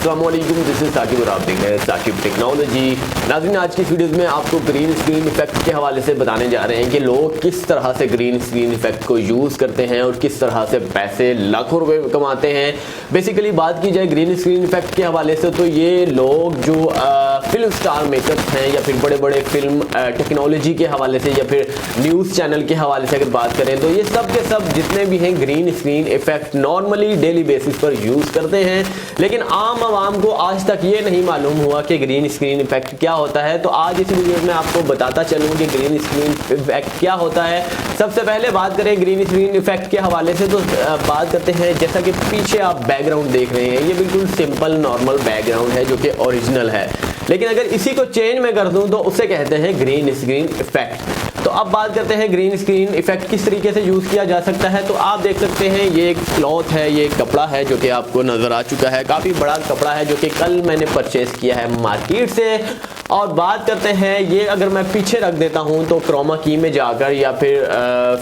अस्सलाम वालेकुम, this is Saqib और आप देख रहे हैं साकिब टेक्नोलॉजी। नाज़रीन, आज की वीडियोस में आपको ग्रीन स्क्रीन इफेक्ट के हवाले से बताने जा रहे हैं कि लोग किस तरह से ग्रीन स्क्रीन इफेक्ट को यूज़ करते हैं और किस तरह से पैसे लाखों रुपए कमाते हैं। बेसिकली बात की जाए ग्रीन स्क्रीन इफेक्ट के हवाले से तो ये लोग जो फिल्म स्टार मेकर्स हैं या फिर बड़े बड़े फिल्म टेक्नोलॉजी के हवाले से या फिर न्यूज़ चैनल के हवाले से अगर बात करें तो ये सब के सब जितने भी हैं green screen effect normally daily basis पर यूज़ करते हैं। लेकिन आम आवाम को आज तक ये नहीं मालूम हुआ कि ग्रीन स्क्रीन इफेक्ट क्या होता है। तो आज इस वीडियो में आपको बताता चलूँ कि ग्रीन स्क्रीन इफेक्ट क्या होता है। सबसे पहले बात करें ग्रीन स्क्रीन इफेक्ट के हवाले से तो बात करते हैं, जैसा कि पीछे आप बैकग्राउंड देख रहे हैं, ये बिल्कुल सिंपल नॉर्मल बैकग्राउंड है जो कि ओरिजिनल है। लेकिन अगर इसी को चेंज में कर दूं तो उसे कहते हैं ग्रीन स्क्रीन इफेक्ट। तो अब बात करते हैं ग्रीन स्क्रीन इफेक्ट किस तरीके से यूज़ किया जा सकता है। तो आप देख सकते हैं ये एक क्लॉथ है, ये एक कपड़ा है जो कि आपको नज़र आ चुका है। काफ़ी बड़ा कपड़ा है जो कि कल मैंने परचेज़ किया है मार्केट से। और बात करते हैं ये अगर मैं पीछे रख देता हूं तो क्रोमा की में जाकर या फिर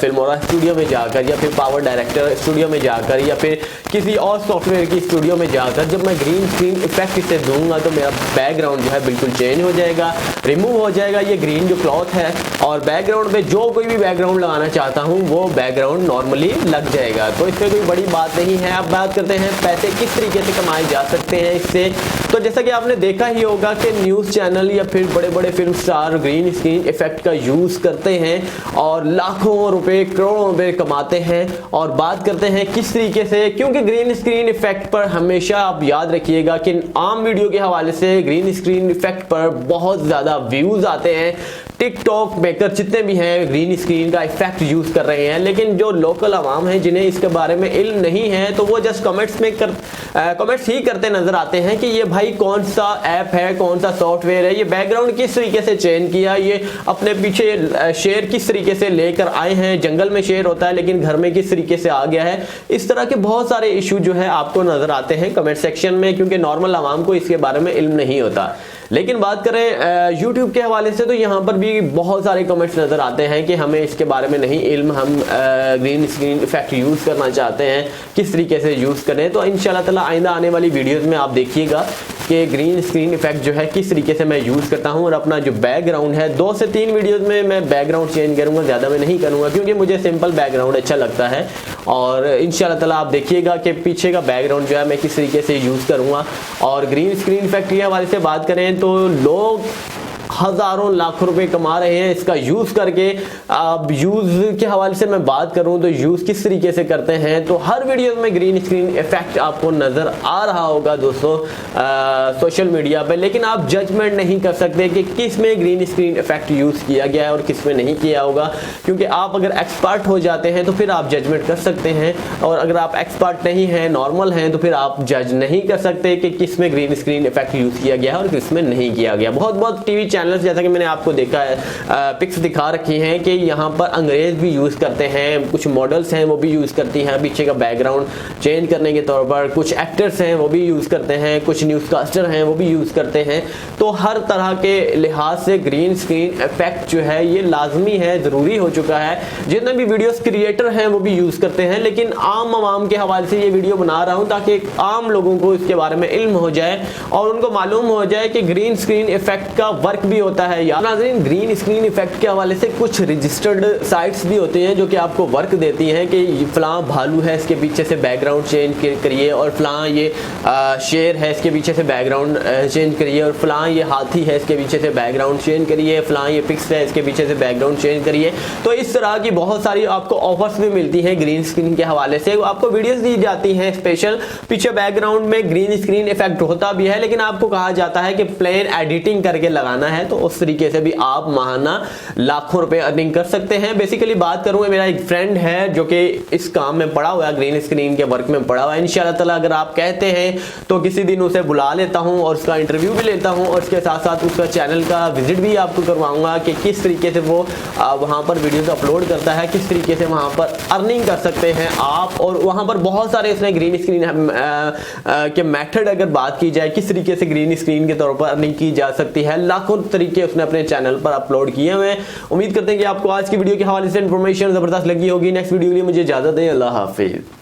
फिल्मोरा स्टूडियो में जाकर या फिर पावर डायरेक्टर स्टूडियो में जाकर या फिर किसी और सॉफ्टवेयर की स्टूडियो में जाकर जब मैं ग्रीन स्क्रीन इफेक्ट इसे दूंगा तो मेरा बैकग्राउंड जो है बिल्कुल चेंज हो जाएगा, रिमूव हो जाएगा ये ग्रीन जो क्लॉथ है। और बैकग्राउंड पे जो कोई भी बैकग्राउंड लगाना चाहता हूँ वो बैकग्राउंड नॉर्मली लग जाएगा। तो इसमें कोई बड़ी बात नहीं है। अब बात करते हैं पैसे किस तरीके से कमाए जा सकते हैं इससे। तो जैसा कि आपने देखा ही होगा कि न्यूज़ चैनल या फिर बड़े बड़े film star green screen effect का यूज़ करते हैं और लाखों रुपए करोड़ों रुपए कमाते हैं। और बात करते हैं किस तरीके से, क्योंकि ग्रीन स्क्रीन इफेक्ट पर हमेशा आप याद रखिएगा कि आम वीडियो के हवाले से ग्रीन स्क्रीन इफेक्ट पर बहुत ज़्यादा व्यूज़ आते हैं। टिकटॉक मेकर जितने भी हैं ग्रीन स्क्रीन का इफेक्ट यूज़ कर रहे हैं, लेकिन जो लोकल आवाम है जिन्हें इसके बारे में इल्म नहीं है तो वो जस्ट कमेंट्स ही करते नजर आते हैं कि ये भाई कौन सा ऐप है, कौन सा सॉफ्टवेयर है, ये बैकग्राउंड किस तरीके से चेंज किया, ये अपने पीछे शेर किस तरीके से लेकर आए हैं, जंगल में शेर होता है लेकिन घर में किस तरीके से आ गया है। इस तरह के बहुत सारे इशू जो है आपको नजर आते हैं कमेंट सेक्शन में, क्योंकि नॉर्मल आवाम को इसके बारे में इल्म नहीं होता। लेकिन बात करें YouTube के हवाले से तो यहाँ पर भी बहुत सारे कमेंट्स नज़र आते हैं कि हमें इसके बारे में नहीं इल्म, हम ग्रीन स्क्रीन इफेक्ट यूज़ करना चाहते हैं, किस तरीके से यूज़ करें। तो इंशाल्लाह ताला आइंदा आने वाली वीडियोस में आप देखिएगा कि ग्रीन स्क्रीन इफेक्ट जो है किस तरीके से मैं यूज़ करता हूँ। और अपना जो बैकग्राउंड है 2 से 3 वीडियोज़ में मैं बैकग्राउंड चेंज करूँगा, ज़्यादा मैं नहीं करूँगा क्योंकि मुझे सिंपल बैकग्राउंड अच्छा लगता है। और इंशाल्लाह ताला आप देखिएगा कि पीछे का बैकग्राउंड जो है मैं किस तरीके से यूज़ करूँगा। और ग्रीन स्क्रीन इफेक्ट के हवाले से बात करें तो लोग हज़ारों लाखों रुपए कमा रहे हैं इसका यूज़ करके। अब यूज़ के हवाले से मैं बात करूं तो यूज़ किस तरीके से करते हैं तो हर वीडियो में ग्रीन स्क्रीन इफेक्ट आपको नज़र आ रहा होगा दोस्तों सोशल मीडिया पे। लेकिन आप जजमेंट नहीं कर सकते कि किस में ग्रीन स्क्रीन इफेक्ट यूज़ किया गया है और किस में नहीं किया होगा, क्योंकि आप अगर एक्सपर्ट हो जाते हैं तो फिर आप जजमेंट कर सकते हैं। और अगर आप एक्सपर्ट नहीं हैं, नॉर्मल हैं, तो फिर आप जज नहीं कर सकते कि किस में ग्रीन स्क्रीन इफेक्ट यूज़ किया गया है और किस में नहीं किया गया। बहुत टीवी चैनल जैसा कि मैंने आपको देखा है पिक्स दिखा रखी हैं कि यहाँ पर अंग्रेज भी यूज़ करते हैं, कुछ मॉडल्स हैं वो भी यूज़ करती हैं पीछे का बैकग्राउंड चेंज करने के तौर पर, कुछ एक्टर्स हैं वो भी यूज़ करते हैं, कुछ न्यूज़कास्टर हैं वो भी यूज़ करते हैं। तो हर तरह के लिहाज से ग्रीन स्क्रीन इफेक्ट जो है ये लाजमी है, ज़रूरी हो चुका है। जितने भी वीडियोस क्रिएटर हैं वो भी यूज़ करते हैं, लेकिन आम आवाम के हवाले से ये वीडियो बना रहा हूँ ताकि आम लोगों को इसके बारे में इल्म हो जाए और उनको मालूम हो जाए कि ग्रीन स्क्रीन इफेक्ट का वर्क भी होता है। यार नाज़रीन, ग्रीन स्क्रीन इफेक्ट के हवाले से कुछ रजिस्टर्ड साइट्स भी होती हैं जो कि आपको वर्क देती हैं कि फलां भालू है इसके पीछे से बैकग्राउंड चेंज करिए, और फलां ये शेर है इसके पीछे से बैकग्राउंड चेंज करिए, और फलां ये हाथी है इसके पीछे से बैकग्राउंड चेंज करिए, फलां ये पिक्स है इसके पीछे से बैकग्राउंड चेंज करिए। तो इस तरह की बहुत सारी आपको ऑफर्स भी मिलती हैं ग्रीन स्क्रीन के हवाले से। आपको वीडियोस दी जाती हैं स्पेशल, पीछे बैकग्राउंड में ग्रीन स्क्रीन इफेक्ट होता भी है, लेकिन आपको कहा जाता है कि प्लेन एडिटिंग करके लगाना है। तो उस तरीके से भी आप माहाना लाखों रुपए अर्निंग कर सकते हैं। बेसिकली बात करूं, मेरा एक फ्रेंड है जो कि इस काम में पड़ा हुआ है, ग्रीन स्क्रीन के वर्क में पड़ा हुआ है। इंशाल्लाह ताला अगर आप कहते हैं तो किसी दिन उसे बुला लेता हूं और उसका इंटरव्यू भी लेता हूं, और उसके साथ साथ उसका चैनल का विजिट भी आपको करवाऊंगा कि किस तरीके से वो वहां पर वीडियोस अपलोड करता है, किस तरीके से वहां पर अर्निंग कर सकते हैं आप। और वहां पर बहुत सारे उसने ग्रीन स्क्रीन के मेथड अगर बात की जाए किस तरीके से ग्रीन स्क्रीन के तौर पर अर्निंग की जा सकती है, लाखों तरीके उसने अपने चैनल पर अपलोड किए हुए। उम्मीद करते हैं कि आपको आज की वीडियो के हवाले से इंफॉर्मेशन जबरदस्त लगी होगी। नेक्स्ट वीडियो के लिए मुझे इजाजत दें। अल्लाह हाफिज।